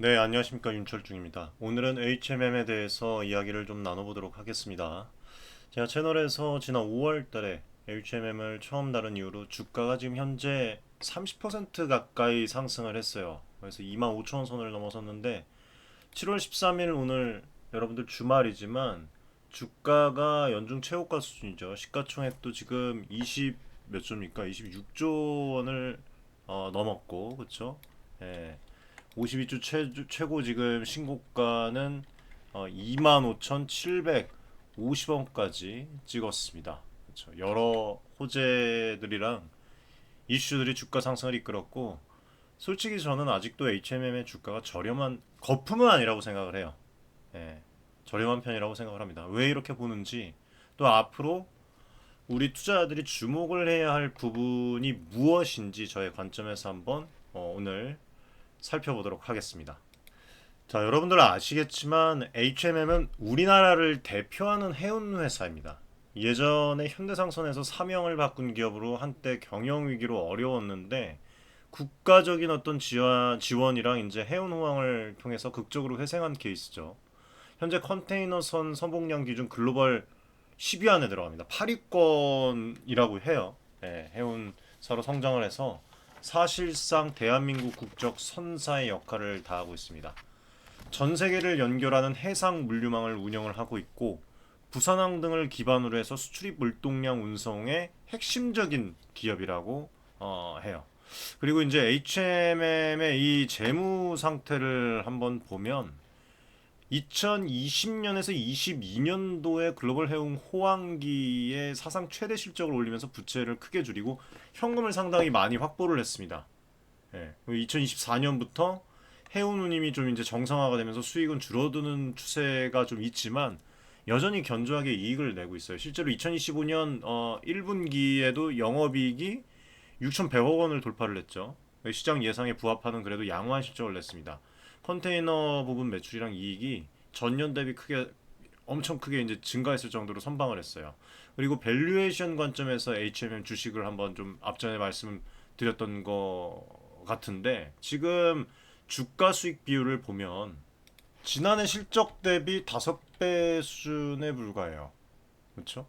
네, 안녕하십니까. 윤철중입니다. 오늘은 HMM에 대해서 이야기를 좀 나눠보도록 하겠습니다. 제가 채널에서 지난 5월 달에 HMM을 처음 다룬 이후로 주가가 지금 현재 30% 가까이 상승을 했어요. 그래서 25,000원 선을 넘어섰는데 7월 13일 오늘 여러분들 주말이지만 주가가 연중 최고가 수준이죠. 시가총액도 지금 20 몇 조입니까? 26조 원을 넘었고, 그렇죠? 예. 52주 최고 지금 신고가는 25,750원까지 찍었습니다. 그렇죠. 여러 호재들이랑 이슈들이 주가 상승을 이끌었고 솔직히 저는 아직도 HMM의 주가가 저렴한 거품은 아니라고 생각을 해요. 예, 저렴한 편이라고 생각을 합니다. 왜 이렇게 보는지 또 앞으로 우리 투자자들이 주목을 해야 할 부분이 무엇인지 저의 관점에서 한번 오늘 살펴보도록 하겠습니다. 자, 여러분들 아시겠지만 HMM은 우리나라를 대표하는 해운 회사입니다. 예전에 현대상선에서 사명을 바꾼 기업으로 한때 경영 위기로 어려웠는데 국가적인 어떤 지원이랑 이제 해운 호황을 통해서 극적으로 회생한 케이스죠. 현재 컨테이너선 선봉량 기준 글로벌 10위 안에 들어갑니다. 8위권이라고 해요. 네, 해운사로 성장을 해서 사실상 대한민국 국적 선사의 역할을 다하고 있습니다. 전 세계를 연결하는 해상 물류망을 운영을 하고 있고 부산항 등을 기반으로 해서 수출입 물동량 운송의 핵심적인 기업이라고 해요. 그리고 이제 HMM의 이 재무 상태를 한번 보면 2020년에서 22년도에 글로벌 해운 호황기에 사상 최대 실적을 올리면서 부채를 크게 줄이고 현금을 상당히 많이 확보를 했습니다. 예. 2024년부터 해운 운임이 좀 이제 정상화가 되면서 수익은 줄어드는 추세가 좀 있지만 여전히 견조하게 이익을 내고 있어요. 실제로 2025년 1분기에도 영업이익이 6,100억 원을 돌파를 했죠. 시장 예상에 부합하는 그래도 양호한 실적을 냈습니다. 컨테이너 부분 매출이랑 이익이 전년 대비 크게 엄청 크게 이제 증가했을 정도로 선방을 했어요. 그리고 밸류에이션 관점에서 HMM 주식을 한번 좀 앞전에 말씀드렸던 거 같은데 지금 주가 수익 비율을 보면 지난해 실적 대비 5배 수준에 불과해요. 그렇죠?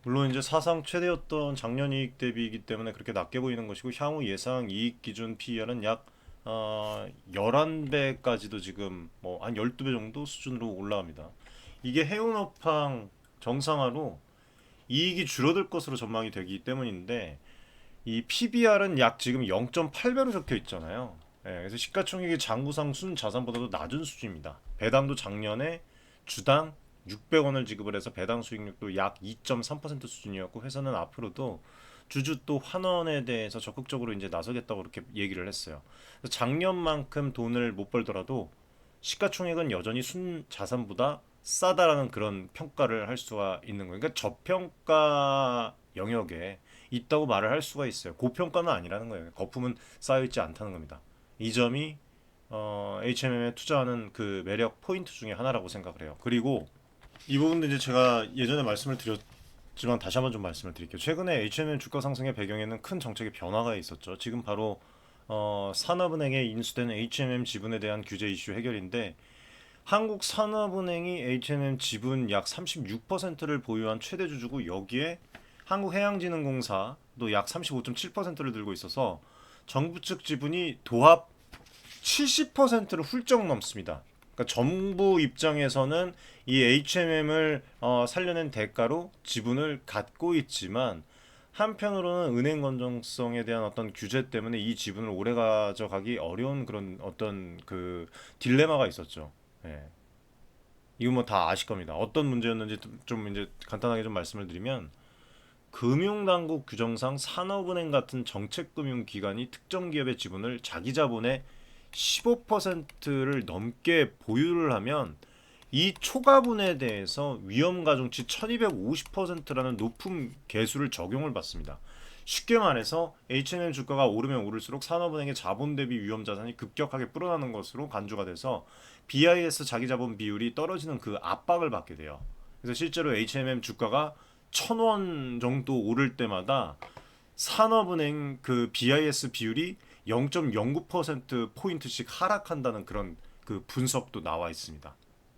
물론 이제 사상 최대였던 작년 이익 대비이기 때문에 그렇게 낮게 보이는 것이고 향후 예상 이익 기준 PER은 약 11배까지도 지금 뭐 한 12배 정도 수준으로 올라갑니다. 이게 해운업황 정상화로 이익이 줄어들 것으로 전망이 되기 때문인데 이 PBR은 약 지금 0.8배로 적혀 있잖아요. 예, 그래서 시가총액이 장부상 순 자산보다도 낮은 수준입니다. 배당도 작년에 주당 600원을 지급을 해서 배당 수익률도 약 2.3% 수준이었고 회사는 앞으로도 주주 또 환원에 대해서 적극적으로 이제 나서겠다고 그렇게 얘기를 했어요. 그래서 작년만큼 돈을 못 벌더라도 시가총액은 여전히 순 자산보다 싸다라는 그런 평가를 할 수가 있는 거예요. 그러니까 저평가 영역에 있다고 말을 할 수가 있어요. 고평가는 아니라는 거예요. 거품은 쌓여있지 않다는 겁니다. 이 점이 HMM에 투자하는 그 매력 포인트 중에 하나라고 생각을 해요. 그리고 이 부분도 이제 제가 예전에 말씀을 드렸지만 다시 한번 좀 말씀을 드릴게요. 최근에 H&M 주가 상승의 배경에는 큰 정책의 변화가 있었죠. 지금 바로 산업은행에 인수된 H&M 지분에 대한 규제 이슈 해결인데 한국산업은행이 H&M 지분 약 36%를 보유한 최대 주주고 여기에 한국해양진흥공사도 약 35.7%를 들고 있어서 정부 측 지분이 도합 70%를 훌쩍 넘습니다. 그러니까 정부 입장에서는 이 HMM을 살려낸 대가로 지분을 갖고 있지만 한편으로는 은행 건전성에 대한 어떤 규제 때문에 이 지분을 오래 가져가기 어려운 그런 어떤 그 딜레마가 있었죠. 예. 이거 뭐 다 아실 겁니다. 어떤 문제였는지 좀 이제 간단하게 좀 말씀을 드리면 금융당국 규정상 산업은행 같은 정책금융기관이 특정 기업의 지분을 자기 자본의 15%를 넘게 보유를 하면 이 초과분에 대해서 위험가중치 1250%라는 높은 계수를 적용을 받습니다. 쉽게 말해서 H&M 주가가 오르면 오를수록 산업은행의 자본 대비 위험 자산이 급격하게 불어나는 것으로 간주가 돼서 BIS 자기 자본 비율이 떨어지는 그 압박을 받게 돼요. 그래서 실제로 H&M 주가가 1,000원 정도 오를 때마다 산업은행 그 BIS 비율이 0.09% 포인트씩 하락한다는 그런 그 분석도 나와 있습니다.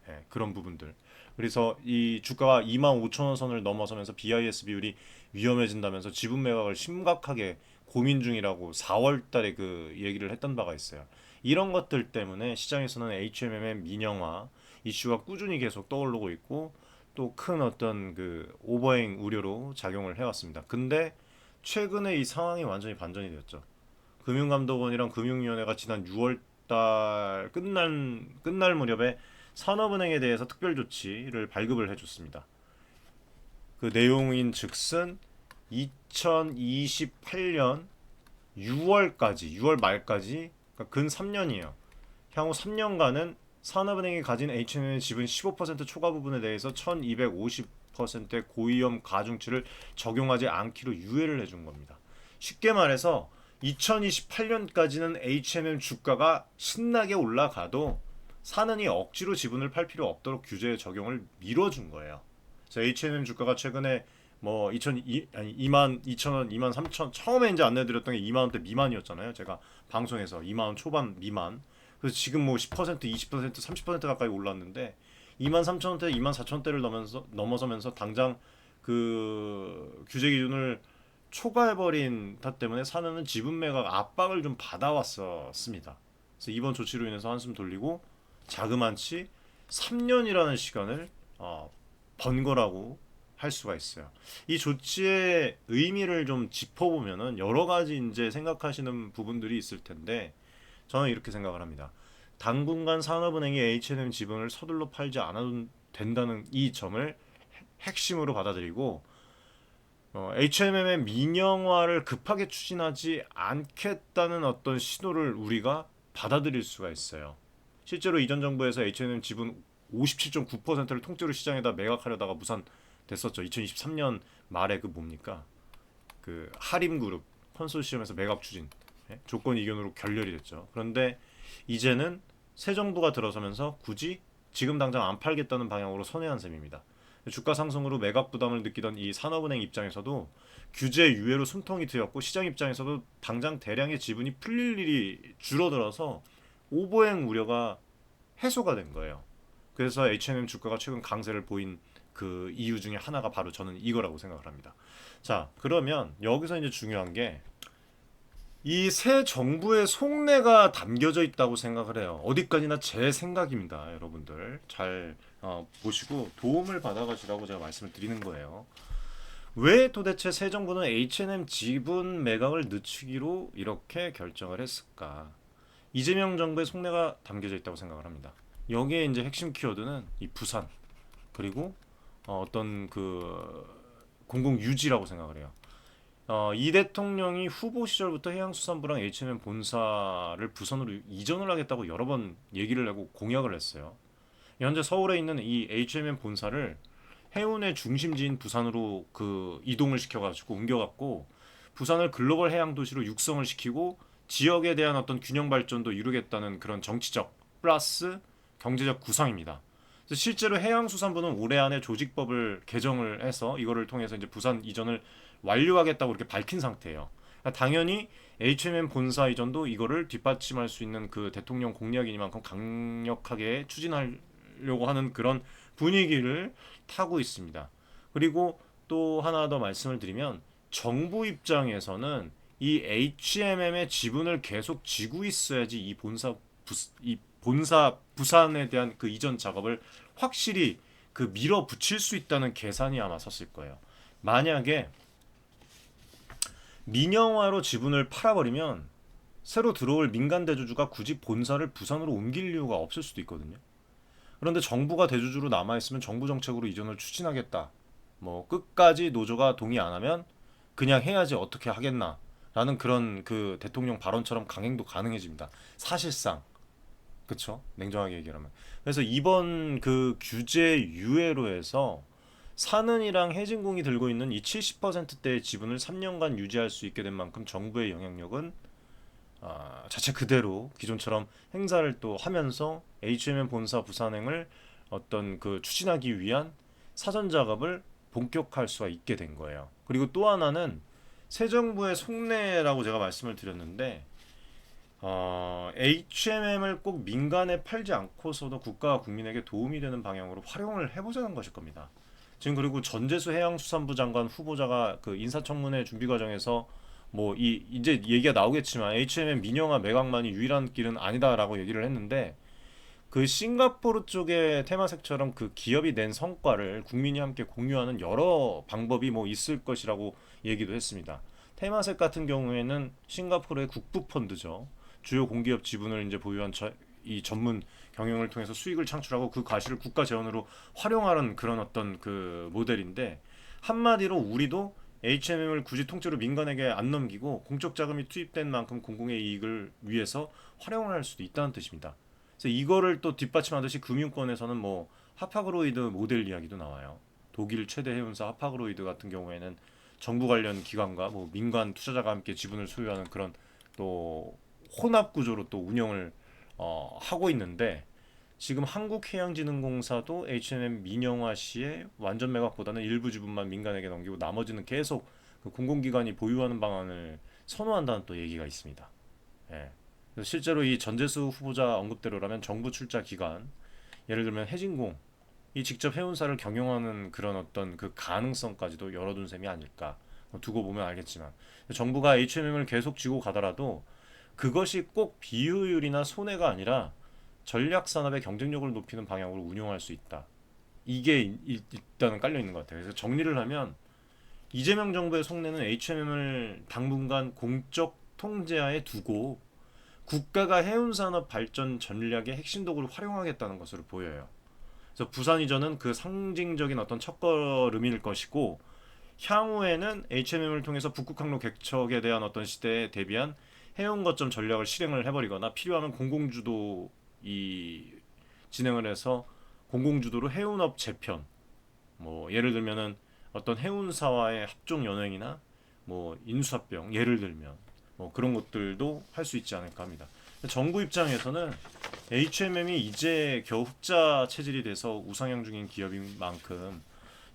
예, 그런 부분들. 그래서 이 주가가 25,000원 선을 넘어서면서 BIS 비율이 위험해진다면서 지분 매각을 심각하게 고민 중이라고 4월 달에 그 얘기를 했던 바가 있어요. 이런 것들 때문에 시장에서는 HMM의 민영화 이슈가 꾸준히 계속 떠오르고 있고 또 큰 어떤 그 오버행 우려로 작용을 해왔습니다. 근데 최근에 이 상황이 완전히 반전이 되었죠. 금융감독원이랑 금융위원회가 지난 6월 달 끝날 무렵에 산업은행에 대해서 특별 조치를 발급을 해줬습니다. 그 내용인 즉슨 2028년 6월 말까지 그러니까 근 3년이에요. 향후 3년간은 산업은행이 가진 H은행의 지분 15% 초과 부분에 대해서 1250%의 고위험 가중치를 적용하지 않기로 유예를 해준 겁니다. 쉽게 말해서 2028년까지는 H&M 주가가 신나게 올라가도 산은이 억지로 지분을 팔 필요 없도록 규제 적용을 미뤄준 거예요. 그래서 H&M 주가가 최근에 뭐 2만 2천 원, 2만 3천 처음에 이제 안내드렸던 게 2만 원대 미만이었잖아요. 제가 방송에서 2만 원 초반 미만. 그래서 지금 뭐 10%, 20%, 30% 가까이 올랐는데 2만 3천 원대, 2만 4천 원대를 넘어서면서 당장 그 규제 기준을 초과해버린 탓 때문에 산업은 지분 매각 압박을 좀 받아왔었습니다. 그래서 이번 조치로 인해서 한숨 돌리고 자그만치 3년이라는 시간을 번 거라고 할 수가 있어요. 이 조치의 의미를 좀 짚어보면은 여러 가지 이제 생각하시는 부분들이 있을 텐데 저는 이렇게 생각을 합니다. 당분간 산업은행이 H&M 지분을 서둘러 팔지 않아도 된다는 이 점을 핵심으로 받아들이고 H&M의 민영화를 급하게 추진하지 않겠다는 어떤 신호를 우리가 받아들일 수가 있어요. 실제로 이전 정부에서 H&M 지분 57.9%를 통째로 시장에다 매각하려다가 무산됐었죠. 2023년 말에 그 뭡니까? 그 하림그룹 컨소시엄에서 매각 추진 조건 이견으로 결렬이 됐죠. 그런데 이제는 새 정부가 들어서면서 굳이 지금 당장 안 팔겠다는 방향으로 선회한 셈입니다. 주가 상승으로 매각 부담을 느끼던 이 산업은행 입장에서도 규제 유예로 숨통이 트였고 시장 입장에서도 당장 대량의 지분이 풀릴 일이 줄어들어서 오버행 우려가 해소가 된 거예요. 그래서 H&M 주가가 최근 강세를 보인 그 이유 중에 하나가 바로 저는 이거라고 생각을 합니다. 자, 그러면 여기서 이제 중요한 게 이 새 정부의 속내가 담겨져 있다고 생각을 해요. 어디까지나 제 생각입니다. 여러분들 잘 보시고 도움을 받아가시라고 제가 말씀을 드리는 거예요. 왜 도대체 새 정부는 H&M 지분 매각을 늦추기로 이렇게 결정을 했을까? 이재명 정부의 속내가 담겨져 있다고 생각을 합니다. 여기에 이제 핵심 키워드는 이 부산 그리고 어떤 그 공공 유지라고 생각을 해요. 이 대통령이 후보 시절부터 해양수산부랑 H&M 본사를 부산으로 이전을 하겠다고 여러 번 얘기를 하고 공약을 했어요. 현재 서울에 있는 이 H&M 본사를 해운의 중심지인 부산으로 그 이동을 시켜가지고 옮겨갔고 부산을 글로벌 해양 도시로 육성을 시키고 지역에 대한 어떤 균형 발전도 이루겠다는 그런 정치적 플러스 경제적 구상입니다. 그래서 실제로 해양수산부는 올해 안에 조직법을 개정을 해서 이거를 통해서 이제 부산 이전을 완료하겠다고 이렇게 밝힌 상태예요. 그러니까 당연히 H&M 본사 이전도 이거를 뒷받침할 수 있는 그 대통령 공약이니만큼 강력하게 추진하려고 하는 그런 분위기를 타고 있습니다. 그리고 또 하나 더 말씀을 드리면 정부 입장에서는 이 H&M의 지분을 계속 쥐고 있어야지 이 본사 부산에 대한 그 이전 작업을 확실히 그 밀어붙일 수 있다는 계산이 아마 섰을 거예요. 만약에 민영화로 지분을 팔아버리면 새로 들어올 민간 대주주가 굳이 본사를 부산으로 옮길 이유가 없을 수도 있거든요. 그런데 정부가 대주주로 남아있으면 정부 정책으로 이전을 추진하겠다. 뭐 끝까지 노조가 동의 안 하면 그냥 해야지 어떻게 하겠나 라는 그런 그 대통령 발언처럼 강행도 가능해집니다. 사실상 그쵸? 냉정하게 얘기하면. 그래서 이번 그 규제 유예로 해서 산은이랑 해진공이 들고 있는 이 70%대의 지분을 3년간 유지할 수 있게 된 만큼 정부의 영향력은 자체 그대로 기존처럼 행사를 또 하면서 H&M 본사 부산행을 어떤 그 추진하기 위한 사전 작업을 본격화할 수가 있게 된 거예요. 그리고 또 하나는 새 정부의 속내라고 제가 말씀을 드렸는데 HMM을 꼭 민간에 팔지 않고서도 국가와 국민에게 도움이 되는 방향으로 활용을 해보자는 것일 겁니다. 지금 그리고 전재수 해양수산부 장관 후보자가 그 인사청문회 준비 과정에서 뭐 이제 얘기가 나오겠지만 HMM 민영화 매각만이 유일한 길은 아니다라고 얘기를 했는데 그 싱가포르 쪽의 테마색처럼 그 기업이 낸 성과를 국민이 함께 공유하는 여러 방법이 뭐 있을 것이라고 얘기도 했습니다. 테마색 같은 경우에는 싱가포르의 국부 펀드죠. 주요 공기업 지분을 이제 보유한 이 전문 경영을 통해서 수익을 창출하고 그 과실을 국가 재원으로 활용하는 그런 어떤 그 모델인데 한마디로 우리도 HMM을 굳이 통째로 민간에게 안 넘기고 공적 자금이 투입된 만큼 공공의 이익을 위해서 활용을 할 수도 있다는 뜻입니다. 그래서 이거를 또 뒷받침하듯이 금융권에서는 뭐 하파그로이드 모델 이야기도 나와요. 독일 최대 해운사 하파그로이드 같은 경우에는 정부 관련 기관과 뭐 민간 투자자가 함께 지분을 소유하는 그런 또 혼합 구조로 또 운영을 하고 있는데 지금 한국해양진흥공사도 H&M 민영화 시에 완전 매각보다는 일부 지분만 민간에게 넘기고 나머지는 계속 그 공공기관이 보유하는 방안을 선호한다는 또 얘기가 있습니다. 예. 그래서 실제로 이 전재수 후보자 언급대로라면 정부 출자 기관, 예를 들면 해진공, 이 직접 해운사를 경영하는 그런 어떤 그 가능성까지도 열어둔 셈이 아닐까. 두고 보면 알겠지만 정부가 HMM을 계속 쥐고 가더라도 그것이 꼭 비효율이나 손해가 아니라 전략 산업의 경쟁력을 높이는 방향으로 운용할 수 있다. 이게 일단은 깔려 있는 것 같아요. 그래서 정리를 하면 이재명 정부의 속내는 HMM을 당분간 공적 통제하에 두고 국가가 해운산업 발전 전략의 핵심 도구를 활용하겠다는 것으로 보여요. 그래서 부산 이전은 그 상징적인 어떤 첫걸음일 것이고 향후에는 HMM을 통해서 북극항로 개척에 대한 어떤 시대에 대비한 해운 거점 전략을 실행을 해버리거나 필요하면 공공주도 이 진행을 해서 공공주도로 해운업 재편 뭐 예를 들면은 어떤 해운사와의 합종 연행이나 뭐 인수합병 예를 들면 뭐 그런 것들도 할 수 있지 않을까 합니다. 정부 입장에서는 HMM이 이제 겨우 흑자 체질이 돼서 우상향 중인 기업인 만큼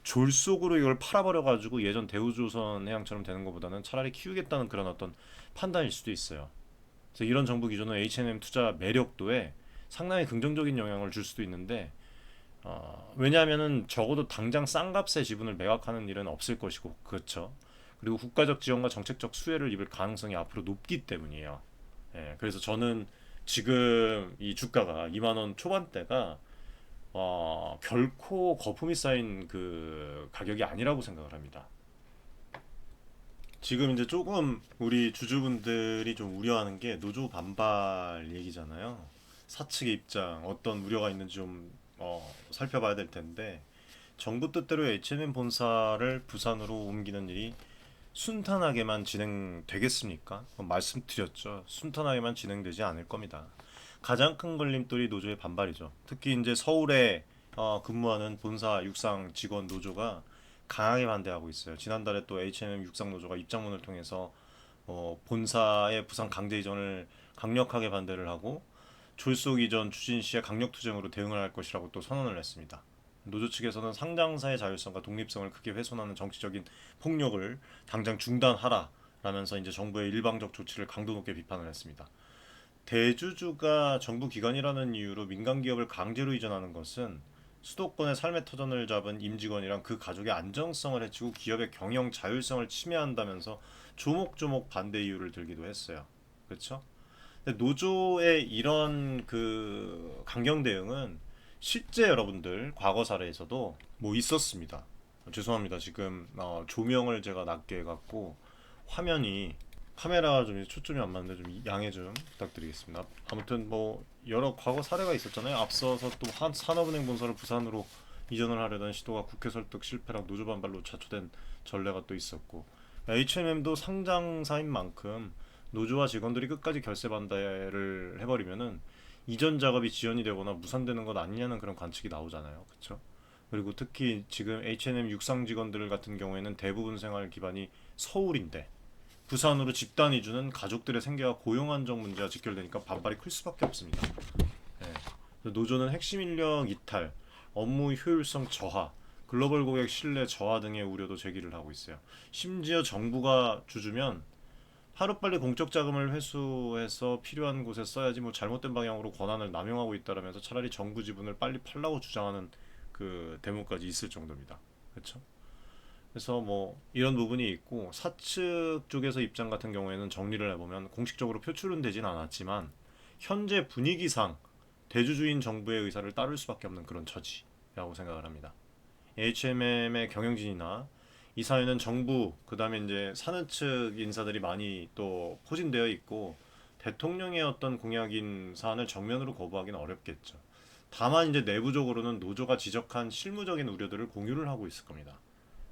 졸속으로 이걸 팔아버려 가지고 예전 대우조선 해양처럼 되는 것보다는 차라리 키우겠다는 그런 어떤 판단일 수도 있어요. 그래서 이런 정부 기준은 H&M 투자 매력도에 상당히 긍정적인 영향을 줄 수도 있는데 왜냐하면은 적어도 당장 싼 값에 지분을 매각하는 일은 없을 것이고 그렇죠. 그리고 국가적 지원과 정책적 수혜를 입을 가능성이 앞으로 높기 때문이에요. 예, 그래서 저는 지금 이 주가가 2만 원 초반대가 결코 거품이 쌓인 그 가격이 아니라고 생각을 합니다. 지금 이제 조금 우리 주주분들이 좀 우려하는 게 노조 반발 얘기잖아요. 사측의 입장 어떤 우려가 있는지 좀 살펴봐야 될 텐데 정부 뜻대로 H&M 본사를 부산으로 옮기는 일이 순탄하게만 진행되겠습니까? 말씀드렸죠. 순탄하게만 진행되지 않을 겁니다. 가장 큰 걸림돌이 노조의 반발이죠. 특히 이제 서울에 근무하는 본사 육상 직원 노조가 강하게 반대하고 있어요. 지난달에 또 H&M 육상 노조가 입장문을 통해서 본사의 부산 강제 이전을 강력하게 반대를 하고 졸속 이전 추진 시에 강력 투쟁으로 대응을 할 것이라고 또 선언을 했습니다. 노조 측에서는 상장사의 자율성과 독립성을 크게 훼손하는 정치적인 폭력을 당장 중단하라라면서 이제 정부의 일방적 조치를 강도 높게 비판을 했습니다. 대주주가 정부 기관이라는 이유로 민간 기업을 강제로 이전하는 것은 수도권의 삶의 터전을 잡은 임직원이랑 그 가족의 안정성을 해치고 기업의 경영 자율성을 침해한다면서 조목조목 반대 이유를 들기도 했어요. 그렇죠? 노조의 이런 그 강경 대응은 실제 여러분들 과거 사례에서도 뭐 있었습니다. 죄송합니다. 지금 조명을 제가 낮게 해갖고 화면이 카메라가 좀 초점이 안 맞는데 좀 양해 좀 부탁드리겠습니다. 아무튼 뭐 여러 과거 사례가 있었잖아요. 앞서서 또 한 산업은행 본사를 부산으로 이전을 하려던 시도가 국회 설득 실패랑 노조 반발로 자초된 전례가 또 있었고 H&M도 상장사인 만큼 노조와 직원들이 끝까지 결세 반대를 해버리면은 이전 작업이 지연이 되거나 무산되는 것 아니냐는 그런 관측이 나오잖아요. 그렇죠? 그리고 특히 지금 H&M 육상 직원들 같은 경우에는 대부분 생활 기반이 서울인데 부산으로 집단 이주는 가족들의 생계와 고용 안정 문제와 직결되니까 반발이 클 수밖에 없습니다. 네. 노조는 핵심 인력 이탈, 업무 효율성 저하, 글로벌 고객 신뢰 저하 등의 우려도 제기를 하고 있어요. 심지어 정부가 주주면 하루빨리 공적 자금을 회수해서 필요한 곳에 써야지 뭐 잘못된 방향으로 권한을 남용하고 있다라면서 차라리 정부 지분을 빨리 팔라고 주장하는 그 대목까지 있을 정도입니다. 그렇죠? 그래서 뭐 이런 부분이 있고 사측 쪽에서 입장 같은 경우에는 정리를 해보면 공식적으로 표출은 되진 않았지만 현재 분위기상 대주주인 정부의 의사를 따를 수밖에 없는 그런 처지라고 생각을 합니다. HMM의 경영진이나 이 사회는 정부 그다음에 이제 사는 측 인사들이 많이 또 포진되어 있고 대통령의 어떤 공약인 사안을 정면으로 거부하기는 어렵겠죠. 다만 이제 내부적으로는 노조가 지적한 실무적인 우려들을 공유를 하고 있을 겁니다.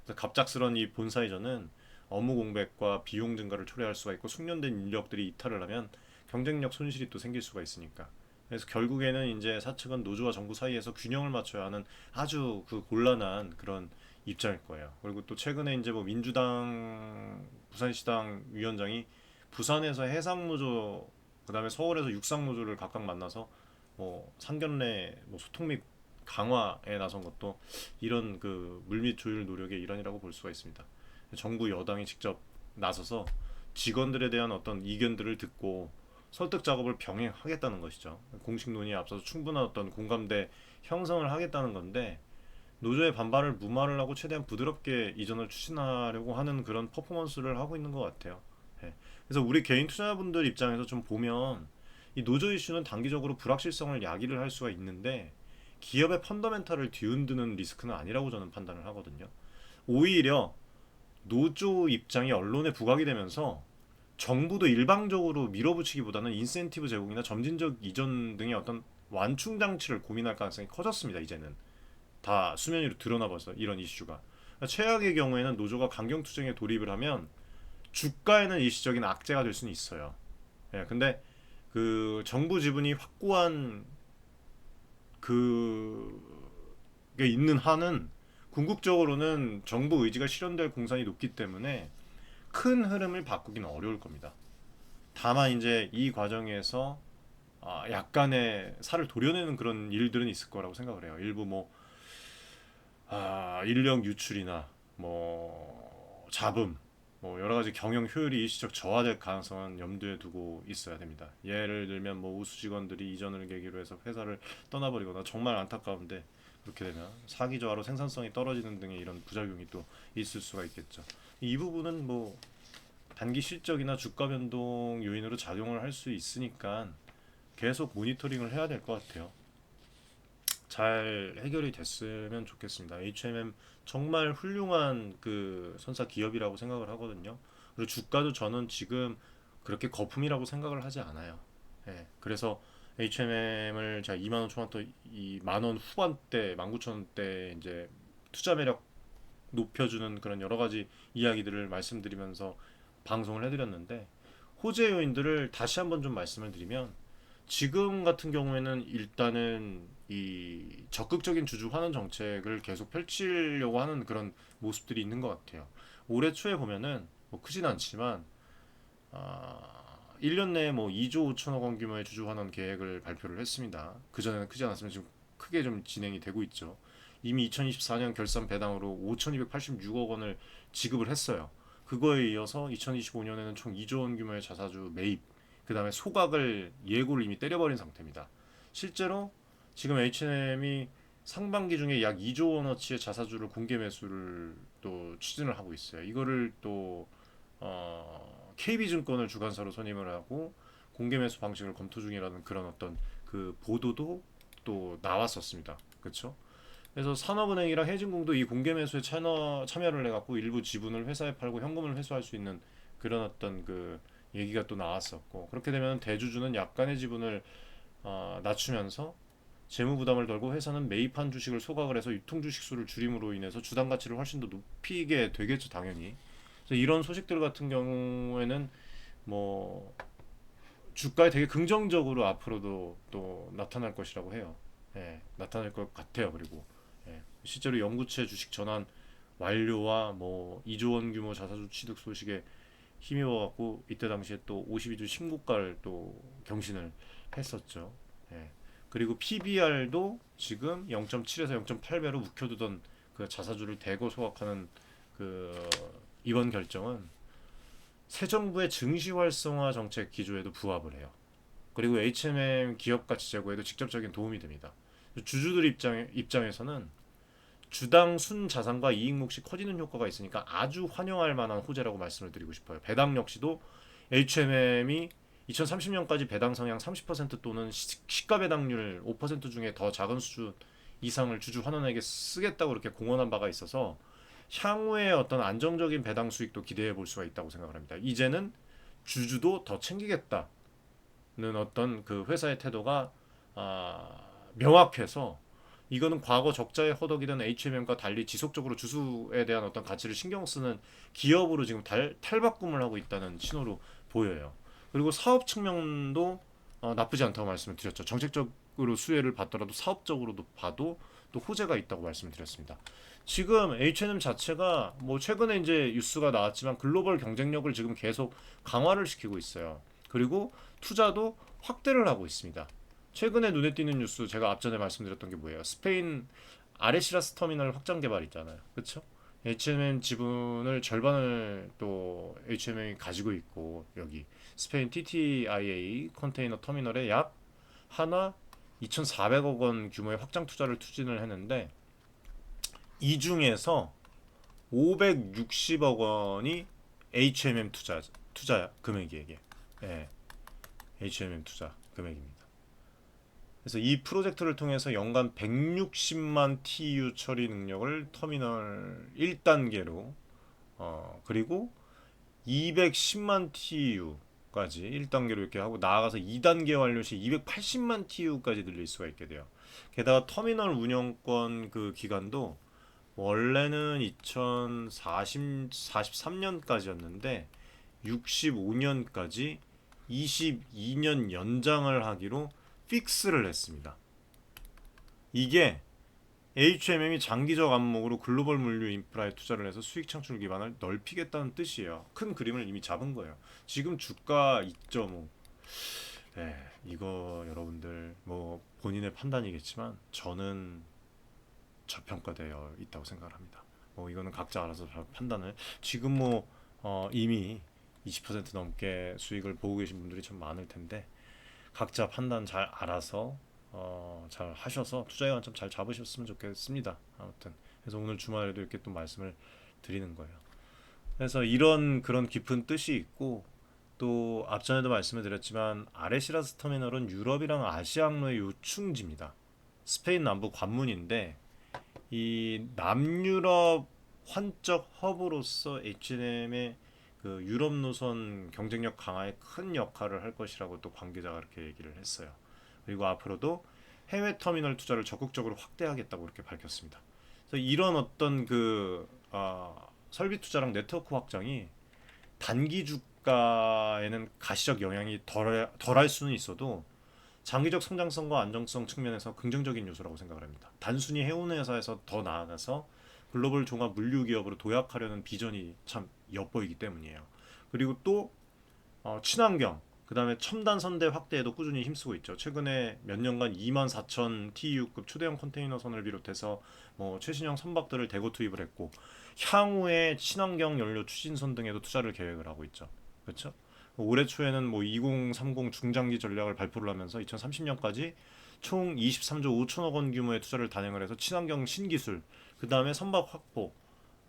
그래서 갑작스런 이 본사 이전은 업무 공백과 비용 증가를 초래할 수가 있고 숙련된 인력들이 이탈을 하면 경쟁력 손실이 또 생길 수가 있으니까. 그래서 결국에는 이제 사측은 노조와 정부 사이에서 균형을 맞춰야 하는 아주 그 곤란한 그런 입장일 거예요. 그리고 또 최근에 이제 뭐 민주당 부산시당 위원장이 부산에서 해상노조 그다음에 서울에서 육상노조를 각각 만나서 뭐 상견례 뭐 소통 및 강화에 나선 것도 이런 그 물밑 조율 노력의 일환이라고 볼 수가 있습니다. 정부 여당이 직접 나서서 직원들에 대한 어떤 이견들을 듣고 설득 작업을 병행하겠다는 것이죠. 공식 논의에 앞서서 충분한 어떤 공감대 형성을 하겠다는 건데 노조의 반발을 무마를 하고 최대한 부드럽게 이전을 추진하려고 하는 그런 퍼포먼스를 하고 있는 것 같아요. 예. 그래서 우리 개인 투자자분들 입장에서 좀 보면 이 노조 이슈는 단기적으로 불확실성을 야기를 할 수가 있는데 기업의 펀더멘탈을 뒤흔드는 리스크는 아니라고 저는 판단을 하거든요. 오히려 노조 입장이 언론에 부각이 되면서 정부도 일방적으로 밀어붙이기보다는 인센티브 제공이나 점진적 이전 등의 어떤 완충 장치를 고민할 가능성이 커졌습니다. 이제는 다 수면 위로 드러나 버서 이런 이슈가 최악의 경우에는 노조가 강경 투쟁에 돌입을 하면 주가에는 일시적인 악재가 될 수는 있어요. 예, 근데 그 정부 지분이 확고한 그게 있는 한은 궁극적으로는 정부 의지가 실현될 공산이 높기 때문에 큰 흐름을 바꾸기는 어려울 겁니다. 다만 이제 이 과정에서 약간의 살을 도려내는 그런 일들은 있을 거라고 생각을 해요. 일부 뭐 인력 유출이나 뭐 잡음 뭐 여러 가지 경영 효율이 일시적 저하될 가능성은 염두에 두고 있어야 됩니다. 예를 들면 뭐 우수 직원들이 이전을 계기로 해서 회사를 떠나버리거나 정말 안타까운데 그렇게 되면 사기 저하로 생산성이 떨어지는 등의 이런 부작용이 또 있을 수가 있겠죠. 이 부분은 뭐 단기 실적이나 주가 변동 요인으로 작용을 할 수 있으니까 계속 모니터링을 해야 될 것 같아요. 잘 해결이 됐으면 좋겠습니다. H&M 정말 훌륭한 그 선사 기업이라고 생각을 하거든요. 그리고 주가도 저는 지금 그렇게 거품이라고 생각을 하지 않아요. 예, 그래서 H&M을 제가 2만 원 초반부터 이 만 원 후반대, 19,000원대 이제 투자 매력 높여주는 그런 여러 가지 이야기들을 말씀드리면서 방송을 해드렸는데 호재 요인들을 다시 한번 좀 말씀을 드리면 지금 같은 경우에는 일단은 이 적극적인 주주 환원 정책을 계속 펼치려고 하는 그런 모습들이 있는 것 같아요. 올해 초에 보면은 뭐 크진 않지만 1년 내에 뭐 2조 5천억 원 규모의 주주 환원 계획을 발표를 했습니다. 그전에는 크지 않았으면 지금 크게 좀 진행이 되고 있죠. 이미 2024년 결산 배당으로 5,286억 원을 지급을 했어요. 그거에 이어서 2025년에는 총 2조 원 규모의 자사주 매입, 그 다음에 소각을 예고를 이미 때려버린 상태입니다. 실제로 지금 H&M이 상반기 중에 약 2조 원어치의 자사주를 공개 매수를 또 추진을 하고 있어요. 이거를 또 KB증권을 주관사로 선임을 하고 공개 매수 방식을 검토 중이라는 그런 어떤 그 보도도 또 나왔었습니다. 그렇죠? 그래서 산업은행이랑 해진공도 이 공개 매수에 참여를 해갖고 일부 지분을 회사에 팔고 현금을 회수할 수 있는 그런 어떤 그 얘기가 또 나왔었고 그렇게 되면 대주주는 약간의 지분을 낮추면서 재무 부담을 덜고 회사는 매입한 주식을 소각을 해서 유통 주식 수를 줄임으로 인해서 주당 가치를 훨씬 더 높이게 되겠죠 당연히. 그래서 이런 소식들 같은 경우에는 뭐 주가에 되게 긍정적으로 앞으로도 또 나타날 것이라고 해요. 예, 나타날 것 같아요. 그리고 실제로 영구채 주식 전환 완료와 뭐 2조 원 규모 자사주 취득 소식에 힘입어 갖고 이때 당시에 또 52주 신고가를 또 경신을 했었죠. 예. 그리고 PBR도 지금 0.7에서 0.8배로 묵혀두던 그 자사주를 대거 소각하는 그 이번 결정은 새 정부의 증시 활성화 정책 기조에도 부합을 해요. 그리고 H&M 기업 가치 제고에도 직접적인 도움이 됩니다. 주주들 입장에서는 주당 순 자산과 이익 몫이 커지는 효과가 있으니까 아주 환영할 만한 호재라고 말씀을 드리고 싶어요. 배당 역시도 H&M이 2030년까지 배당 성향 30% 또는 시가 배당률 5% 중에 더 작은 수준 이상을 주주 환원에게 쓰겠다고 그렇게 공언한 바가 있어서 향후에 어떤 안정적인 배당 수익도 기대해 볼 수가 있다고 생각을 합니다. 이제는 주주도 더 챙기겠다는 어떤 그 회사의 태도가 명확해서 이거는 과거 적자의 허덕이던 H&M과 달리 지속적으로 주수에 대한 어떤 가치를 신경 쓰는 기업으로 지금 탈바꿈을 하고 있다는 신호로 보여요. 그리고 사업 측면도 나쁘지 않다고 말씀을 드렸죠. 정책적으로 수혜를 받더라도 사업적으로도 봐도 또 호재가 있다고 말씀을 드렸습니다. 지금 H&M 자체가 뭐 최근에 이제 뉴스가 나왔지만 글로벌 경쟁력을 지금 계속 강화를 시키고 있어요. 그리고 투자도 확대를 하고 있습니다. 최근에 눈에 띄는 뉴스 제가 앞전에 말씀드렸던 게 뭐예요? 스페인 아레시라스 터미널 확장 개발 있잖아요. 그렇죠? H&M 지분을 절반을 또 H&M이 가지고 있고 여기 스페인 TTIA 컨테이너 터미널에 약 하나 2,400억 원 규모의 확장 투자를 추진을 했는데 이 중에서 560억 원이 H&M 투자 금액이에요. 예, H&M 투자 금액입니다. 그래서 이 프로젝트를 통해서 연간 160만 TU 처리 능력을 터미널 1단계로 그리고 210만 TU까지 1단계로 이렇게 하고 나아가서 2단계 완료 시 280만 TU까지 늘릴 수가 있게 돼요. 게다가 터미널 운영권 그 기간도 원래는 2043년까지였는데 65년까지 22년 연장을 하기로 픽스를 했습니다. 이게 H&M이 장기적 안목으로 글로벌 물류 인프라에 투자를 해서 수익 창출 기반을 넓히겠다는 뜻이에요. 큰 그림을 이미 잡은 거예요. 지금 주가 2.5. 이거 여러분들 뭐 본인의 판단이겠지만 저는 저평가되어 있다고 생각을 합니다. 뭐 이거는 각자 알아서 판단을. 지금 뭐 이미 20% 넘게 수익을 보고 계신 분들이 참 많을 텐데 각자 판단 잘 알아서 잘 하셔서 투자의 관점 잘 잡으셨으면 좋겠습니다. 아무튼 그래서 오늘 주말에도 이렇게 또 말씀을 드리는 거예요. 그래서 이런 그런 깊은 뜻이 있고 또 앞전에도 말씀을 드렸지만 아레시라스 터미널은 유럽이랑 아시아 항로의 요충지입니다. 스페인 남부 관문인데 이 남유럽 환적 허브로서 H&M의 그 유럽 노선 경쟁력 강화에 큰 역할을 할 것이라고 또 관계자가 그렇게 얘기를 했어요. 그리고 앞으로도 해외 터미널 투자를 적극적으로 확대하겠다고 이렇게 밝혔습니다. 그래서 이런 어떤 그 설비 투자랑 네트워크 확장이 단기 주가에는 가시적 영향이 덜할 수는 있어도 장기적 성장성과 안정성 측면에서 긍정적인 요소라고 생각을 합니다. 단순히 해운 회사에서 더 나아가서 글로벌 종합 물류 기업으로 도약하려는 비전이 참 엿보이기 때문이에요. 그리고 또 친환경, 그다음에 첨단 선대 확대에도 꾸준히 힘쓰고 있죠. 최근에 몇 년간 24,000 TEU급 초대형 컨테이너선을 비롯해서 뭐 최신형 선박들을 대거 투입을 했고 향후에 친환경 연료 추진선 등에도 투자를 계획을 하고 있죠. 그렇죠? 올해 초에는 뭐 2030 중장기 전략을 발표를 하면서 2030년까지 총 23조 5천억 원 규모의 투자를 단행을 해서 친환경 신기술, 그 다음에 선박 확보,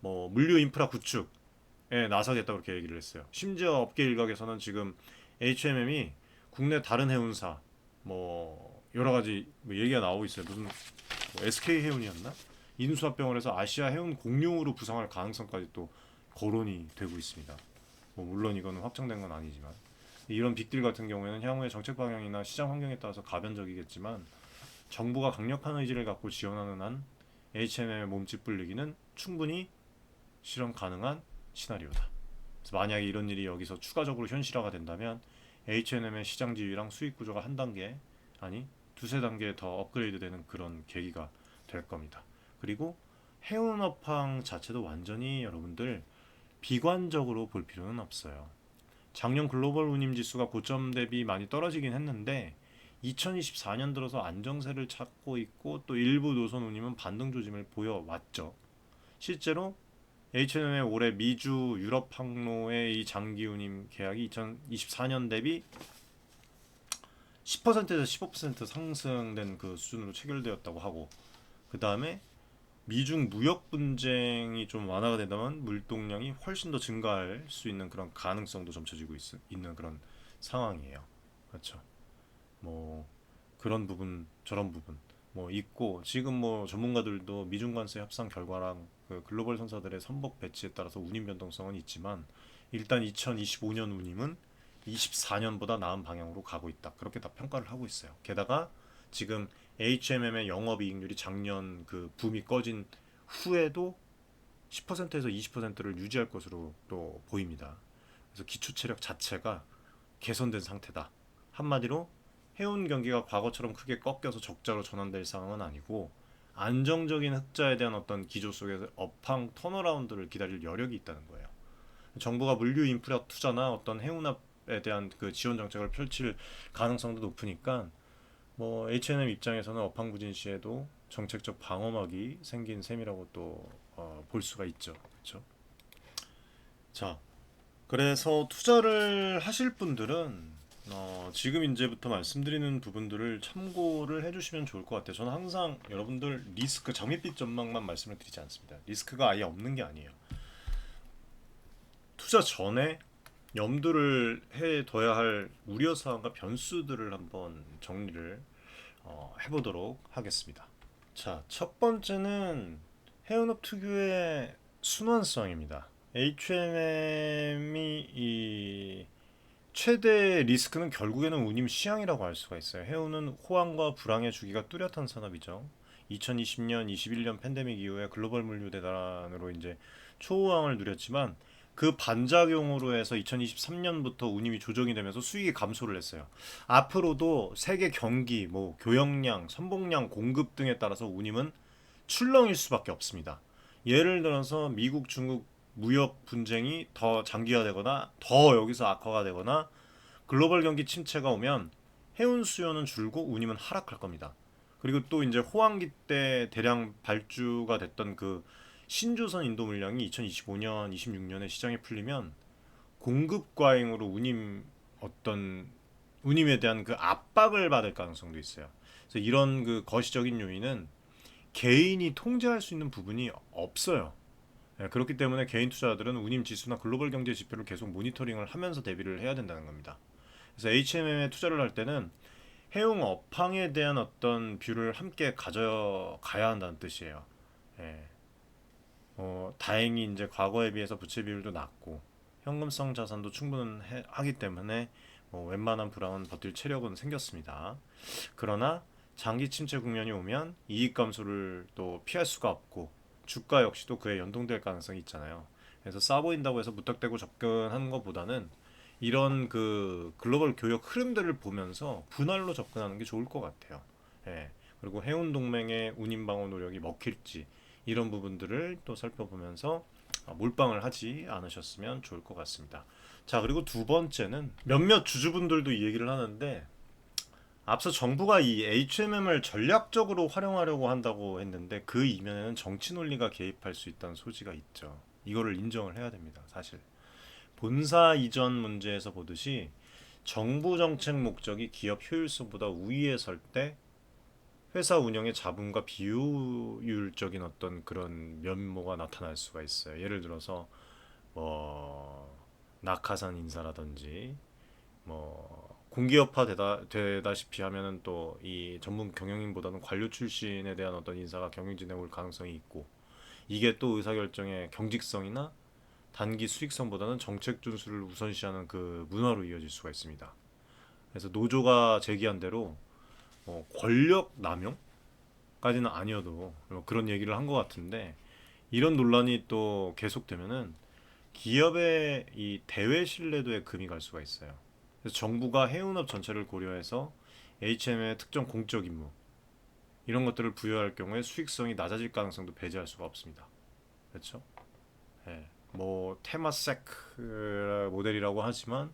뭐 물류 인프라 구축에 나서겠다고 그렇게 얘기를 했어요. 심지어 업계 일각에서는 지금 H&M이 국내 다른 해운사 뭐 여러 가지 뭐 얘기가 나오고 있어요. 무슨 뭐 SK 해운이었나? 인수합병을 해서 아시아 해운 공룡으로 부상할 가능성까지 또 거론이 되고 있습니다. 뭐 물론 이거는 확정된 건 아니지만 이런 빅딜 같은 경우에는 향후의 정책 방향이나 시장 환경에 따라서 가변적이겠지만 정부가 강력한 의지를 갖고 지원하는 한 H&M의 몸집 불리기는 충분히 실현 가능한 시나리오다. 그래서 만약에 이런 일이 여기서 추가적으로 현실화가 된다면 H&M의 시장 지위랑 수익 구조가 한 단계 아니 두세 단계 더 업그레이드되는 그런 계기가 될 겁니다. 그리고 해운업황 자체도 완전히 여러분들 비관적으로 볼 필요는 없어요. 작년 글로벌 운임 지수가 고점 대비 많이 떨어지긴 했는데 2024년 들어서 안정세를 찾고 있고 또 일부 노선 운임은 반등 조짐을 보여왔죠. 실제로 H&M의 올해 미주 유럽 항로의 이 장기 운임 계약이 2024년 대비 10%에서 15% 상승된 그 수준으로 체결되었다고 하고, 그 다음에 미중 무역 분쟁이 좀 완화가 된다면 물동량이 훨씬 더 증가할 수 있는 그런 가능성도 점쳐지고 있는 그런 상황이에요. 그렇죠. 뭐 그런 부분 저런 부분 뭐 있고, 지금 뭐 전문가들도 미중 관세 협상 결과랑 그 글로벌 선사들의 선복 배치에 따라서 운임 변동성은 있지만, 일단 2025년 운임은 24년보다 나은 방향으로 가고 있다, 그렇게 다 평가를 하고 있어요. 게다가 지금 HMM의 영업이익률이 작년 그 붐이 꺼진 후에도 10%에서 20%를 유지할 것으로 또 보입니다. 그래서 기초 체력 자체가 개선된 상태다. 한마디로 해운 경기가 과거처럼 크게 꺾여서 적자로 전환될 상황은 아니고, 안정적인 흑자에 대한 어떤 기조 속에서 업황 턴어라운드를 기다릴 여력이 있다는 거예요. 정부가 물류 인프라 투자나 어떤 해운업에 대한 그 지원 정책을 펼칠 가능성도 높으니까, 뭐 H&M 입장에서는 업황부진 시에도 정책적 방어막이 생긴 셈이라고 또 볼 수가 있죠. 그렇죠? 자, 그래서 투자를 하실 분들은 지금 이제부터 말씀드리는 부분들을 참고를 해주시면 좋을 것 같아요. 저는 항상 여러분들 리스크, 장밋빛 전망만 말씀을 드리지 않습니다. 리스크가 아예 없는 게 아니에요. 투자 전에 염두를 해둬야 할 우려사항과 변수들을 한번 정리를 해보도록 하겠습니다. 자, 첫 번째는 해운업 특유의 순환성입니다. H&M이 이 최대 리스크는 결국에는 운임 시향이라고 할 수가 있어요. 해운은 호황과 불황의 주기가 뚜렷한 산업이죠. 2020년, 21년 팬데믹 이후에 글로벌 물류 대란으로 이제 초호황을 누렸지만, 그 반작용으로 해서 2023년부터 운임이 조정이 되면서 수익이 감소를 했어요. 앞으로도 세계 경기, 뭐 교역량, 선봉량, 공급 등에 따라서 운임은 출렁일 수밖에 없습니다. 예를 들어서 미국, 중국 무역 분쟁이 더 장기화되거나 더 여기서 악화가 되거나 글로벌 경기 침체가 오면 해운 수요는 줄고 운임은 하락할 겁니다. 그리고 또 이제 호황기 때 대량 발주가 됐던 그 신조선 인도 물량이 2025년, 26년에 시장에 풀리면 공급 과잉으로 어떤 운임에 대한 그 압박을 받을 가능성도 있어요. 그래서 이런 그 거시적인 요인은 개인이 통제할 수 있는 부분이 없어요. 예, 그렇기 때문에 개인 투자자들은 운임 지수나 글로벌 경제 지표를 계속 모니터링을 하면서 대비를 해야 된다는 겁니다. 그래서 HMM에 투자를 할 때는 해운 업황에 대한 어떤 뷰를 함께 가져가야 한다는 뜻이에요. 예, 다행히 이제 과거에 비해서 부채 비율도 낮고 현금성 자산도 충분하기 때문에 뭐 웬만한 불황은 버틸 체력은 생겼습니다. 그러나 장기 침체 국면이 오면 이익 감소를 또 피할 수가 없고, 주가 역시도 그에 연동될 가능성이 있잖아요. 그래서 싸 보인다고 해서 무턱대고 접근하는 것보다는 이런 그 글로벌 교역 흐름들을 보면서 분할로 접근하는 게 좋을 것 같아요. 예. 그리고 해운 동맹의 운임 방어 노력이 먹힐지, 이런 부분들을 또 살펴보면서 몰빵을 하지 않으셨으면 좋을 것 같습니다. 자, 그리고 두 번째는 몇몇 주주분들도 이 얘기를 하는데, 앞서 정부가 이 HMM을 전략적으로 활용하려고 한다고 했는데, 그 이면에는 정치 논리가 개입할 수 있다는 소지가 있죠. 이거를 인정을 해야 됩니다. 사실 본사 이전 문제에서 보듯이 정부 정책 목적이 기업 효율성보다 우위에 설 때 회사 운영의 자본과 비효율적인 어떤 그런 면모가 나타날 수가 있어요. 예를 들어서 뭐 낙하산 인사라든지, 뭐 공기업화 되다시피 하면은 또 이 전문 경영인보다는 관료 출신에 대한 어떤 인사가 경영진에 올 가능성이 있고, 이게 또 의사결정의 경직성이나 단기 수익성보다는 정책 준수를 우선시하는 그 문화로 이어질 수가 있습니다. 그래서 노조가 제기한 대로 권력 남용까지는 아니어도 그런 얘기를 한 것 같은데, 이런 논란이 또 계속되면은 기업의 이 대외 신뢰도에 금이 갈 수가 있어요. 그래서 정부가 해운업 전체를 고려해서 HM의 특정 공적 임무, 이런 것들을 부여할 경우에 수익성이 낮아질 가능성도 배제할 수가 없습니다. 그렇죠? 예. 뭐 테마섹 모델이라고 하지만,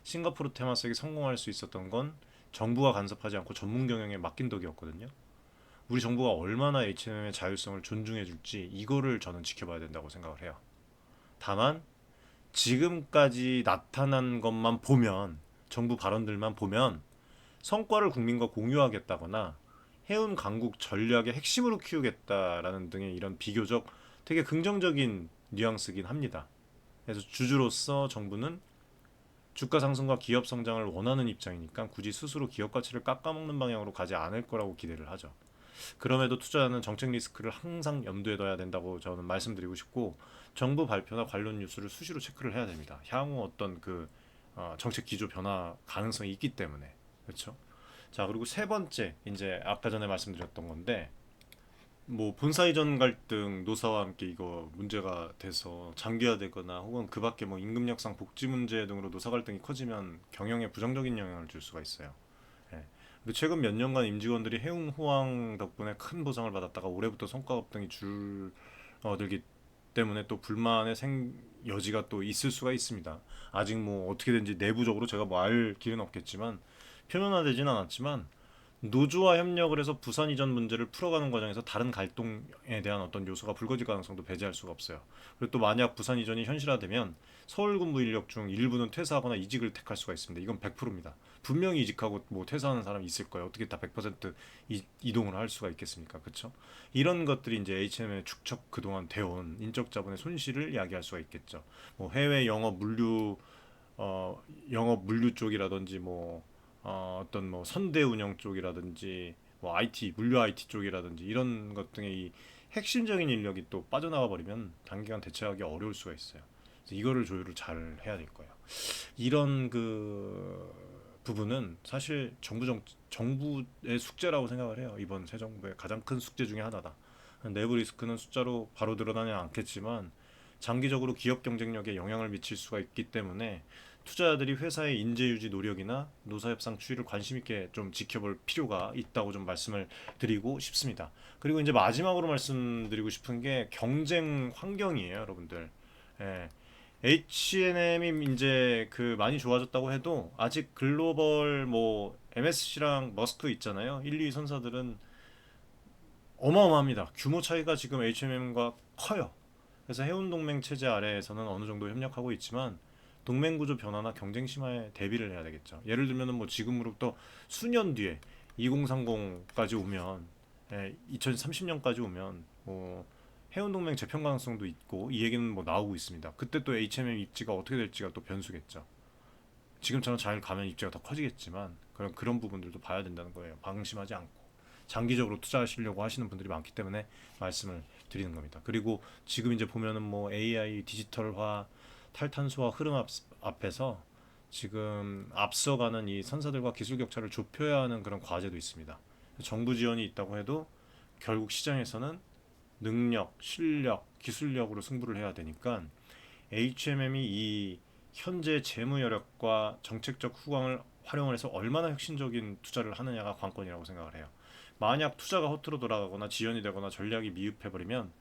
싱가포르 테마섹이 성공할 수 있었던 건 정부가 간섭하지 않고 전문 경영에 맡긴 덕이었거든요. 우리 정부가 얼마나 H&M의 자율성을 존중해 줄지, 이거를 저는 지켜봐야 된다고 생각을 해요. 다만 지금까지 나타난 것만 보면, 정부 발언들만 보면 성과를 국민과 공유하겠다거나 해운 강국 전략의 핵심으로 키우겠다라는 등의 이런 비교적 되게 긍정적인 뉘앙스긴 합니다. 그래서 주주로서 정부는 주가 상승과 기업 성장을 원하는 입장이니까 굳이 스스로 기업 가치를 깎아먹는 방향으로 가지 않을 거라고 기대를 하죠. 그럼에도 투자자는 정책 리스크를 항상 염두에 둬야 된다고 저는 말씀드리고 싶고, 정부 발표나 관련 뉴스를 수시로 체크를 해야 됩니다. 향후 어떤 정책 기조 변화 가능성이 있기 때문에. 그렇죠? 자, 그리고 세 번째, 이제 아까 전에 말씀드렸던 건데, 뭐 본사 이전 갈등 노사와 함께 이거 문제가 돼서 장기화되거나 혹은 그 밖에 뭐 임금 협상 복지 문제 등으로 노사 갈등이 커지면 경영에 부정적인 영향을 줄 수가 있어요. 예. 근데 최근 몇 년간 임직원들이 해운 호황 덕분에 큰 보상을 받았다가 올해부터 성과 급등이 줄어들기 때문에 또 불만의 여지가 또 있을 수가 있습니다. 아직 뭐 어떻게 된지 내부적으로 제가 뭐 알 길은 없겠지만, 표면화되진 않았지만 노조와 협력을 해서 부산 이전 문제를 풀어가는 과정에서 다른 갈등에 대한 어떤 요소가 불거질 가능성도 배제할 수가 없어요. 그리고 또 만약 부산 이전이 현실화되면 서울 군부 인력 중 일부는 퇴사하거나 이직을 택할 수가 있습니다. 이건 100%입니다. 분명히 이직하고 뭐 퇴사하는 사람이 있을 거예요. 어떻게 다 100% 이동을 할 수가 있겠습니까? 그렇죠? 이런 것들이 이제 H&M의 축적 그동안 되어온 인적 자본의 손실을 야기할 수가 있겠죠. 뭐 해외 영업 물류 쪽이라든지 어떤 뭐 선대 운영 쪽이라든지 뭐 IT 물류 IT 쪽이라든지 이런 것 등의 이 핵심적인 인력이 또 빠져나가 버리면 단기간 대처하기 어려울 수가 있어요. 그래서 이거를 조율을 잘 해야 될 거예요. 이런 부분은 사실 정부의 숙제라고 생각을 해요. 이번 새 정부의 가장 큰 숙제 중에 하나다. 내부 리스크는 숫자로 바로 드러나지 않겠지만 장기적으로 기업 경쟁력에 영향을 미칠 수가 있기 때문에 투자자들이 회사의 인재 유지 노력이나 노사 협상 추이를 관심 있게 좀 지켜볼 필요가 있다고 좀 말씀을 드리고 싶습니다. 그리고 이제 마지막으로 말씀드리고 싶은 게 경쟁 환경이에요, 여러분들. 예. H&M이 이제 많이 좋아졌다고 해도 아직 글로벌 뭐 MSC랑 머스크 있잖아요. 1, 2위 선사들은 어마어마합니다. 규모 차이가 지금 H&M과 커요. 그래서 해운동맹 체제 아래에서는 어느 정도 협력하고 있지만 동맹 구조 변화나 경쟁 심화에 대비를 해야 되겠죠. 예를 들면은 뭐 지금으로부터 수년 뒤에 2030까지 오면, 2030년까지 오면 뭐 해운동맹 재편 가능성도 있고 이 얘기는 뭐 나오고 있습니다. 그때 또 H&M 입지가 어떻게 될지가 또 변수겠죠. 지금처럼 잘 가면 입지가 더 커지겠지만 그런 부분들도 봐야 된다는 거예요. 방심하지 않고 장기적으로 투자하시려고 하시는 분들이 많기 때문에 말씀을 드리는 겁니다. 그리고 지금 이제 보면은 뭐 AI 디지털화 탈탄소화 흐름 앞에서 지금 앞서가는 이 선사들과 기술 격차를 좁혀야 하는 그런 과제도 있습니다. 정부 지원이 있다고 해도 결국 시장에서는 능력, 실력, 기술력으로 승부를 해야 되니까 HMM이 이 현재 재무 여력과 정책적 후광을 활용을 해서 얼마나 혁신적인 투자를 하느냐가 관건이라고 생각을 해요. 만약 투자가 허투루 돌아가거나 지연이 되거나 전략이 미흡해버리면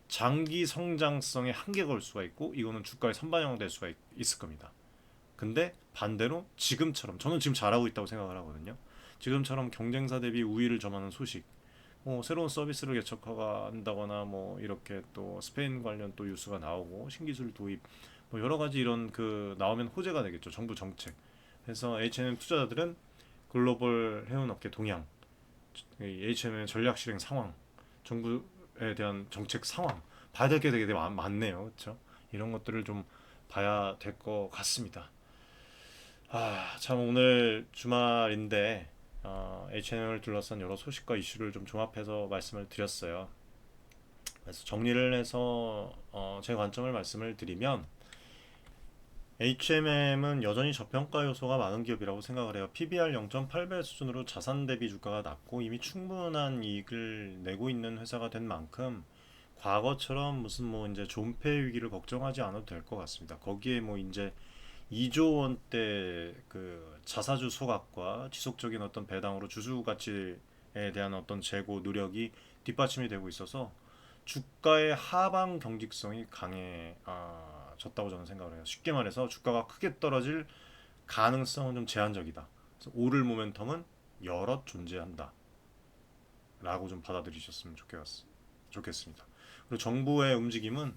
장기 성장성에 한계가 올 수가 있고 이거는 주가에 선반영될 수가 있을 겁니다. 근데 반대로 지금처럼 저는 지금 잘하고 있다고 생각을 하거든요. 지금처럼 경쟁사 대비 우위를 점하는 소식, 새로운 서비스를 개척한다거나 뭐 이렇게 또 스페인 관련 또 뉴스가 나오고 신기술 도입 뭐 여러 가지 이런 나오면 호재가 되겠죠. 정부 정책. 그래서 H&M 투자자들은 글로벌 해운업계 동향, H&M의 전략 실행 상황, 정부에 대한 정책 상황 봐야 될 게 되게 많네요. 그렇죠? 이런 것들을 좀 봐야 될 것 같습니다. 참 오늘 주말인데 H&M을 둘러싼 여러 소식과 이슈를 좀 종합해서 말씀을 드렸어요. 그래서 정리를 해서 제 관점을 말씀을 드리면 H&M은 여전히 저평가 요소가 많은 기업이라고 생각을 해요. PBR 0.8배 수준으로 자산 대비 주가가 낮고 이미 충분한 이익을 내고 있는 회사가 된 만큼 과거처럼 무슨 뭐 이제 존폐 위기를 걱정하지 않아도 될 것 같습니다. 거기에 뭐 이제 2조 원대 자사주 소각과 지속적인 어떤 배당으로 주주 가치에 대한 어떤 재고 노력이 뒷받침이 되고 있어서 주가의 하방 경직성이 강해졌다고 저는 생각을 해요. 쉽게 말해서 주가가 크게 떨어질 가능성은 좀 제한적이다. 그래서 오를 모멘텀은 여럿 존재한다. 라고 좀 받아들이셨으면 좋겠습니다. 그리고 정부의 움직임은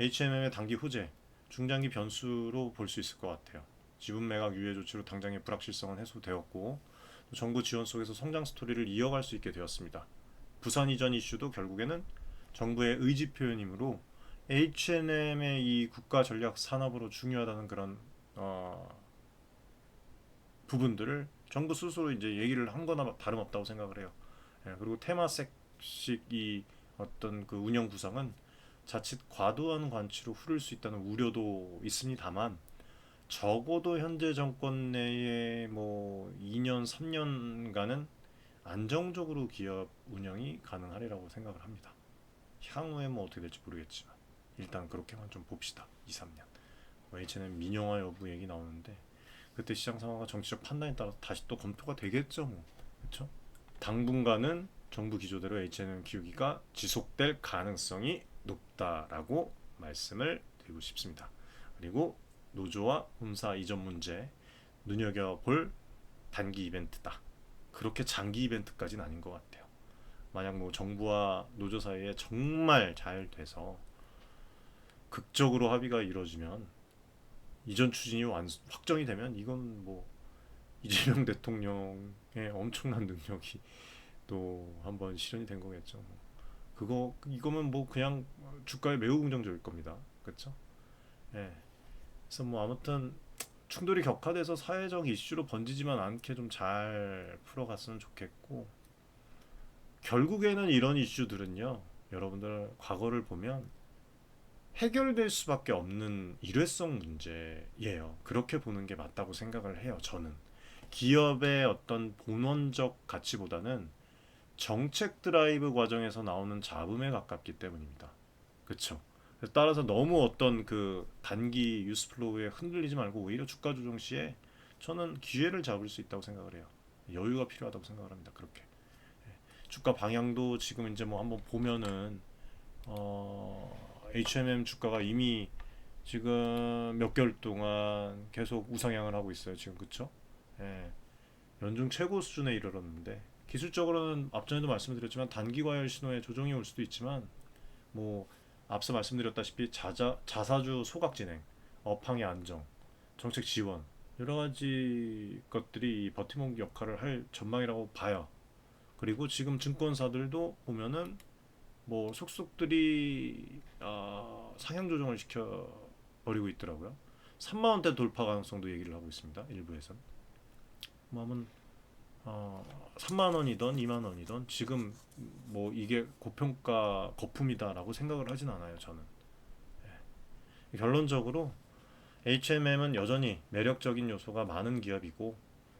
H&M의 단기 후재 중장기 변수로 볼 수 있을 것 같아요. 지분 매각 유예 조치로 당장의 불확실성은 해소되었고 또 정부 지원 속에서 성장 스토리를 이어갈 수 있게 되었습니다. 부산 이전 이슈도 결국에는 정부의 의지 표현이므로 H&M의 이 국가 전략 산업으로 중요하다는 그런 부분들을 정부 스스로 이제 얘기를 한 거나 다름없다고 생각을 해요. 예, 그리고 테마색식 이 어떤 그 운영 구상은 자칫 과도한 관치로 흐를 수 있다는 우려도 있습니다만 적어도 현재 정권 내에 뭐 2년, 3년간은 안정적으로 기업 운영이 가능하리라고 생각을 합니다. 향후에 뭐 어떻게 될지 모르겠지만 일단 그렇게만 좀 봅시다. 2, 3년. H&M 민영화 여부 얘기 나오는데 그때 시장 상황과 정치적 판단에 따라서 다시 또 검토가 되겠죠, 뭐. 그렇죠? 당분간은 정부 기조대로 H&M 키우기가 지속될 가능성이 높다라고 말씀을 드리고 싶습니다. 그리고 노조와 본사 이전 문제 눈여겨볼 단기 이벤트다. 그렇게 장기 이벤트까지는 아닌 것 같아요. 만약 뭐 정부와 노조 사이에 정말 잘 돼서 극적으로 합의가 이루어지면 이전 추진이 확정이 되면 이건 뭐 이재명 대통령의 엄청난 능력이 또 한번 실현이 된 거겠죠. 이거면 뭐 그냥 주가에 매우 긍정적일 겁니다. 그렇죠? 예. 그래서 뭐 아무튼 충돌이 격화돼서 사회적 이슈로 번지지만 않게 좀 잘 풀어갔으면 좋겠고 결국에는 이런 이슈들은요. 여러분들 과거를 보면 해결될 수밖에 없는 일회성 문제예요. 그렇게 보는 게 맞다고 생각을 해요. 저는 기업의 어떤 본원적 가치보다는 정책 드라이브 과정에서 나오는 잡음에 가깝기 때문입니다. 그렇죠? 따라서 너무 어떤 그 단기 뉴스플로우에 흔들리지 말고 오히려 주가 조정 시에 저는 기회를 잡을 수 있다고 생각을 해요. 여유가 필요하다고 생각을 합니다. 그렇게 주가 방향도 지금 이제 뭐 한번 보면은 H&M 주가가 이미 지금 몇 개월 동안 계속 우상향을 하고 있어요. 지금 그쵸? 예. 연중 최고 수준에 이르렀는데 기술적으로는 앞전에도 말씀드렸지만 단기 과열 신호에 조정이 올 수도 있지만 뭐 앞서 말씀드렸다시피 자사주 소각 진행, 업황의 안정, 정책 지원 여러 가지 것들이 버팀목 역할을 할 전망이라고 봐요. 그리고 지금 증권사들도 보면은 뭐 속속들이 상향 조정을 시켜 버리고 있더라고요. 3만 원대 돌파 가능성도 얘기를 하고 있습니다. 일부에선. 뭐 하면 3만 원이던 2만 원이던 지금 뭐 이게 고평가 거품이다라고 생각을 하진 않아요. 저는. 결론적으로 H&M은 여전히 매력적인 요소가 많은 기업이고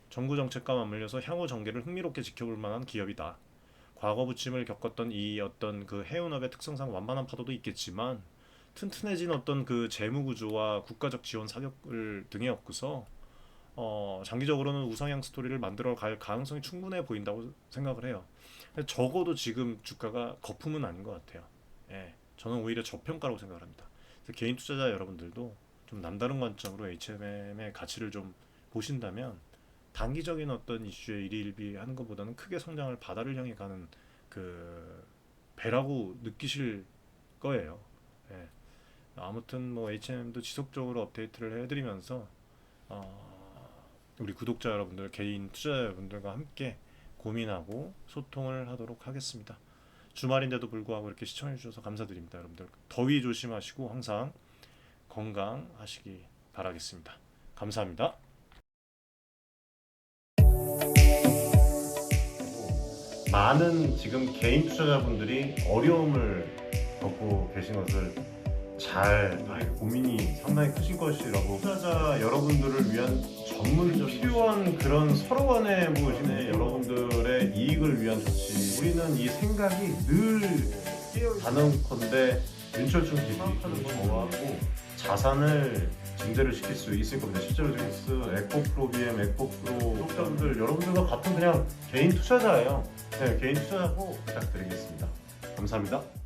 정부 정책과 맞물려서 향후 전개를 흥미롭게 지켜볼 만한 기업이다. 과거 부침을 겪었던 이 어떤 그 해운업의 특성상 완만한 파도도 있겠지만 튼튼해진 어떤 그 재무 구조와 국가적 지원 사격을 등에 업고서 장기적으로는 우상향 스토리를 만들어 갈 가능성이 충분해 보인다고 생각을 해요. 적어도 지금 주가가 거품은 아닌 것 같아요. 예, 저는 오히려 저평가라고 생각을 합니다. 그래서 개인 투자자 여러분들도 좀 남다른 관점으로 H&M의 가치를 좀 보신다면 단기적인 어떤 이슈에 일희일비하는 것보다는 크게 성장할 바다를 향해 가는 그 배라고 느끼실 거예요. 예. 아무튼 뭐 H&M도 지속적으로 업데이트를 해드리면서 우리 구독자 여러분들, 개인 투자자 여러분들과 함께 고민하고 소통을 하도록 하겠습니다. 주말인데도 불구하고 이렇게 시청해 주셔서 감사드립니다. 여러분들 더위 조심하시고 항상 건강하시기 바라겠습니다. 감사합니다. 많은 지금 개인 투자자분들이 어려움을 겪고 계신 것을 잘 고민이 상당히 크신 것이라고 투자자 여러분들을 위한 전문적인 필요한 그런 서로 간의 무엇이네 여러분들의 이익을 위한 조치 우리는 이 생각이 늘 단언컨대 윤철중 기술하는 저하고 자산을 증대를 시킬 수 있을 겁니다. 실제로 지금 에코프로 BM, 에코프로 구독자분들 여러분들과 같은 그냥 개인 투자자예요. 네, 개인 투자자고 부탁드리겠습니다. 감사합니다.